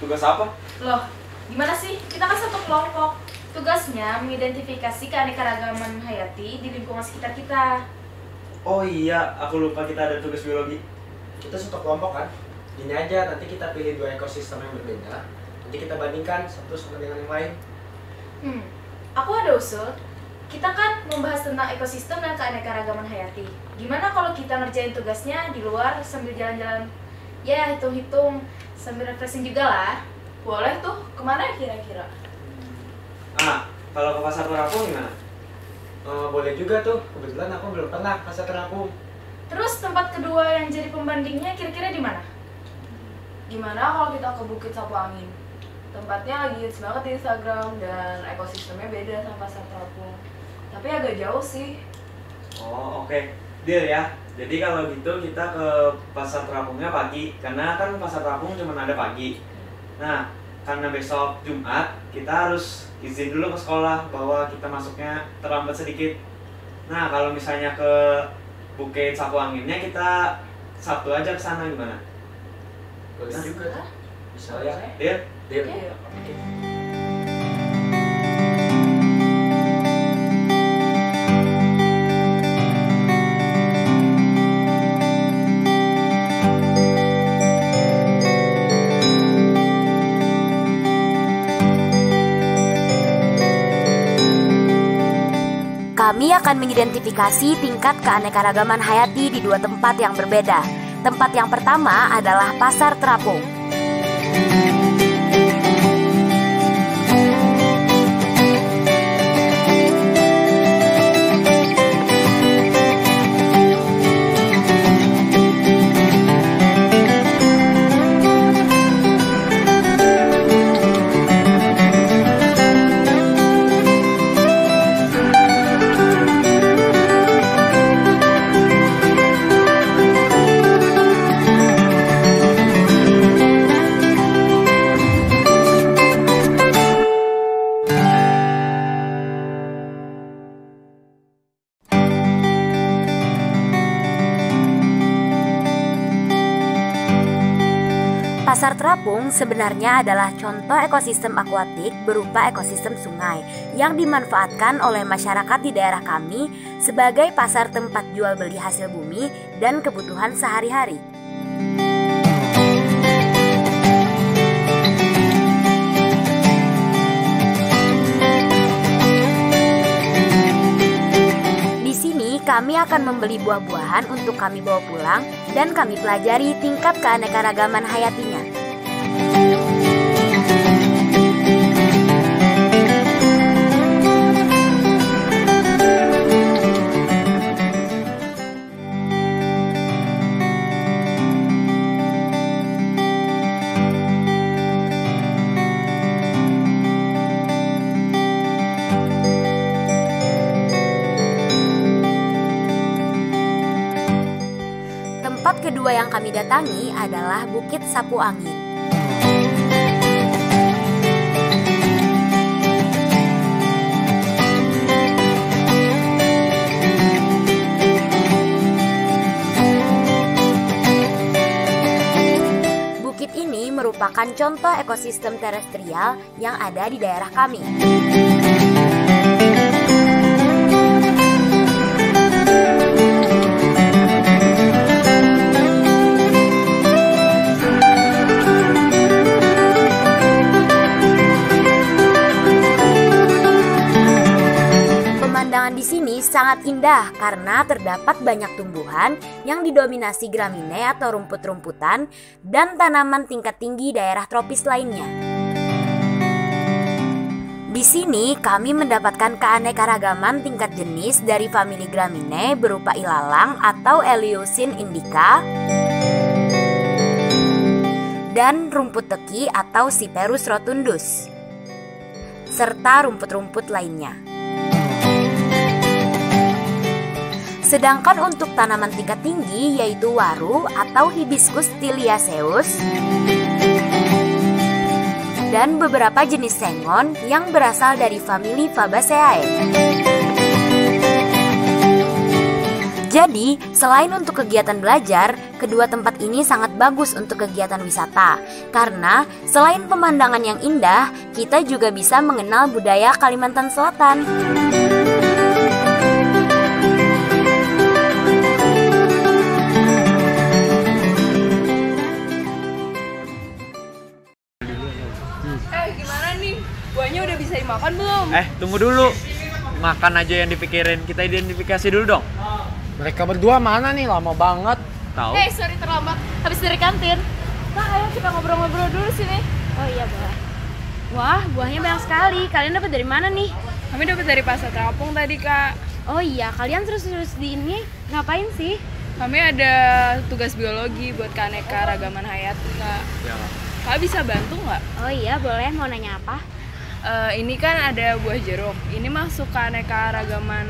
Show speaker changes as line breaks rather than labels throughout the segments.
Tugas apa?
Loh, gimana sih? Kita kan satu kelompok. Tugasnya mengidentifikasi keanekaragaman hayati di lingkungan sekitar kita.
Oh iya, aku lupa kita ada tugas biologi.
Kita satu kelompok kan? Gini aja, nanti kita pilih 2 ekosistem yang berbeda. Nanti kita bandingkan satu sama dengan yang lain.
Aku ada usul. Kita kan membahas tentang ekosistem dan keanekaragaman hayati. Gimana kalau kita ngerjain tugasnya di luar sambil jalan-jalan? Ya, hitung-hitung sambil refreshing juga lah. Boleh tuh, kemana kira-kira?
Kalau ke pasar terapung gimana?
Boleh juga tuh, kebetulan aku belum pernah pasar terapung.
Terus tempat kedua yang jadi pembandingnya kira-kira di mana? Gimana kalau kita ke Bukit Sapu Angin? Tempatnya lagi hits banget di Instagram dan ekosistemnya beda sama pasar terapung. Tapi agak jauh sih.
Oh oke, deal ya. Jadi kalau gitu kita ke pasar terapungnya pagi, karena kan pasar terapung cuma ada pagi. Nah, karena besok Jumat, kita harus izin dulu ke sekolah bahwa kita masuknya terlambat sedikit. Nah, kalau misalnya ke Bukit Sapu Anginnya kita Sabtu aja ke sana gimana?
Boleh
Nah,
juga tuh. Bisa
Boleh.
ya.
Deal?
Deal.
Oke.
Kami akan mengidentifikasi tingkat keanekaragaman hayati di 2 tempat yang berbeda. Tempat yang pertama adalah Pasar Terapung. Pasar terapung sebenarnya adalah contoh ekosistem akuatik berupa ekosistem sungai yang dimanfaatkan oleh masyarakat di daerah kami sebagai pasar tempat jual beli hasil bumi dan kebutuhan sehari-hari. Di sini kami akan membeli buah-buahan untuk kami bawa pulang dan kami pelajari tingkat keanekaragaman hayatinya. Tempat kedua yang kami datangi adalah Bukit Sapu Angin. Bukit ini merupakan contoh ekosistem terestrial yang ada di daerah kami. Pemandangan di sini sangat indah karena terdapat banyak tumbuhan yang didominasi gramine atau rumput-rumputan dan tanaman tingkat tinggi daerah tropis lainnya. Di sini kami mendapatkan keanekaragaman tingkat jenis dari famili Gramineae berupa ilalang atau Eleusin indica dan rumput teki atau Cyperus rotundus serta rumput-rumput lainnya. Sedangkan untuk tanaman tingkat tinggi yaitu waru atau Hibiscus tiliaceus dan beberapa jenis sengon yang berasal dari famili Fabaceae. Jadi, selain untuk kegiatan belajar, kedua tempat ini sangat bagus untuk kegiatan wisata. Karena selain pemandangan yang indah, kita juga bisa mengenal budaya Kalimantan Selatan.
Gimana nih? Buahnya udah bisa dimakan belum?
Tunggu dulu. Makan aja yang dipikirin, kita identifikasi dulu dong.
Mereka berdua mana nih? Lama banget.
Tahu?
Sorry terlambat. Habis dari kantin. Nah, ayo kita ngobrol-ngobrol dulu sini.
Oh iya, boleh. Wah, buahnya banyak sekali. Kalian dapat dari mana nih?
Kami dapat dari Pasar Terapung tadi, Kak.
Oh iya, kalian terus-terus di ini ngapain sih?
Kami ada tugas biologi buat keanekaragaman hayati, Kak.
Ya.
Kak bisa bantu nggak?
Oh iya, boleh. Mau nanya apa?
Ini kan ada buah jeruk. Ini masuk keanekaragaman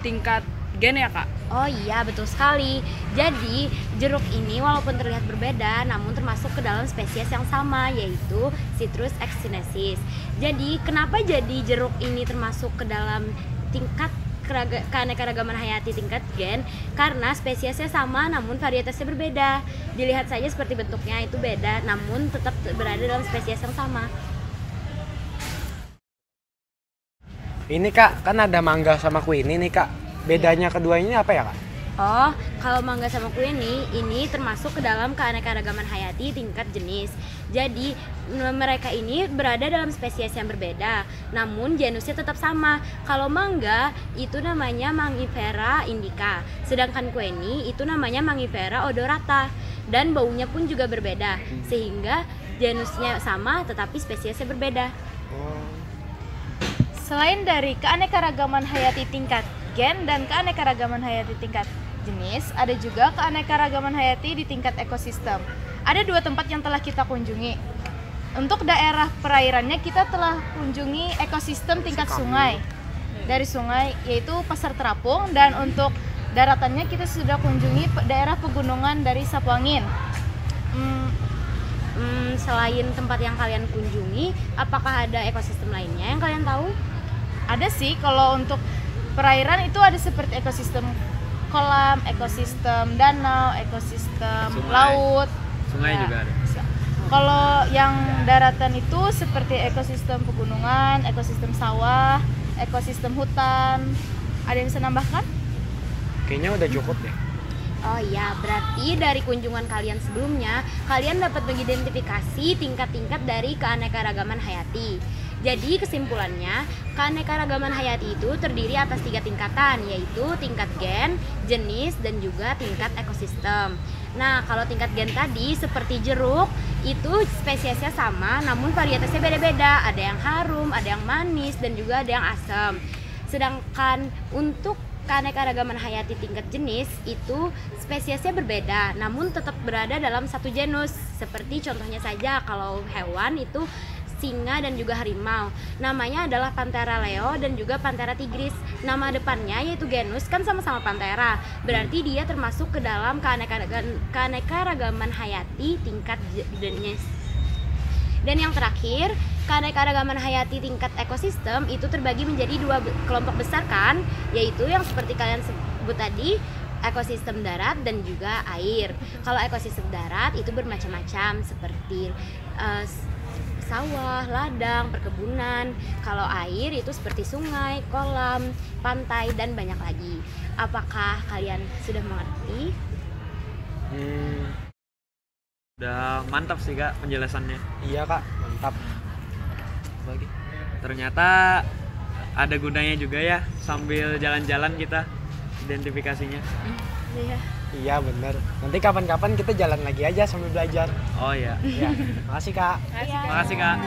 tingkat gen ya, Kak?
Oh iya, betul sekali. Jadi, jeruk ini walaupun terlihat berbeda, namun termasuk ke dalam spesies yang sama, yaitu Citrus exchinensis. Jadi, kenapa jadi jeruk ini termasuk ke dalam tingkat keanekaragaman hayati tingkat gen? Karena spesiesnya sama, namun varietasnya berbeda. Dilihat saja seperti bentuknya itu beda, namun tetap berada dalam spesies yang sama.
Ini Kak, kan ada mangga sama kuini nih Kak. Bedanya kedua ini apa ya Kak?
Oh, kalau mangga sama kuini ini termasuk ke dalam keanekaragaman hayati tingkat jenis. Jadi mereka ini berada dalam spesies yang berbeda, namun genusnya tetap sama. Kalau mangga itu namanya Mangifera indica, sedangkan kuini itu namanya Mangifera odorata, dan baunya pun juga berbeda, sehingga genusnya sama tetapi spesiesnya berbeda.
Selain dari keanekaragaman hayati tingkat gen dan keanekaragaman hayati tingkat jenis, ada juga keanekaragaman hayati di tingkat ekosistem. Ada dua tempat yang telah kita kunjungi. Untuk daerah perairannya kita telah kunjungi ekosistem tingkat sungai. Dari sungai yaitu Pasar Terapung, dan untuk daratannya kita sudah kunjungi daerah pegunungan dari Sapuangin.
Selain tempat yang kalian kunjungi, apakah ada ekosistem lainnya yang kalian tahu?
Ada sih, kalau untuk perairan itu ada seperti ekosistem kolam, ekosistem danau, ekosistem
Sungai.
laut.
Sungai juga ada.
Kalau yang daratan itu seperti ekosistem pegunungan, ekosistem sawah, ekosistem hutan. Ada yang bisa nambahkan?
Kayaknya udah cukup deh.
Oh iya, berarti dari kunjungan kalian sebelumnya, kalian dapat mengidentifikasi tingkat-tingkat dari keanekaragaman hayati. Jadi kesimpulannya, keanekaragaman hayati itu terdiri atas 3 tingkatan, yaitu tingkat gen, jenis, dan juga tingkat ekosistem. Nah, kalau tingkat gen tadi seperti jeruk, itu spesiesnya sama, namun varietasnya beda-beda. Ada yang harum, ada yang manis, dan juga ada yang asam. Sedangkan untuk keanekaragaman hayati tingkat jenis itu spesiesnya berbeda, namun tetap berada dalam satu genus. Seperti contohnya saja, kalau hewan itu singa dan juga harimau. Namanya adalah Panthera leo dan juga Panthera tigris. Nama depannya yaitu genus kan sama-sama Panthera. Berarti dia termasuk ke dalam keanekaragaman hayati tingkat jenis. Dan yang terakhir, keanekaragaman hayati tingkat ekosistem itu terbagi menjadi 2 kelompok besar kan, yaitu yang seperti kalian sebut tadi, ekosistem darat dan juga air. Kalau ekosistem darat itu bermacam-macam seperti sawah, ladang, perkebunan. Kalau air itu seperti sungai, kolam, pantai, dan banyak lagi. Apakah kalian sudah mengerti?
Udah mantap sih Kak penjelasannya.
Iya Kak, mantap.
Bagi. Ternyata ada gunanya juga ya sambil jalan-jalan kita identifikasinya.
Iya.
Iya bener. Nanti kapan-kapan kita jalan lagi aja sambil belajar.
Oh iya.
Ya. Makasih Kak.
Makasih Kak.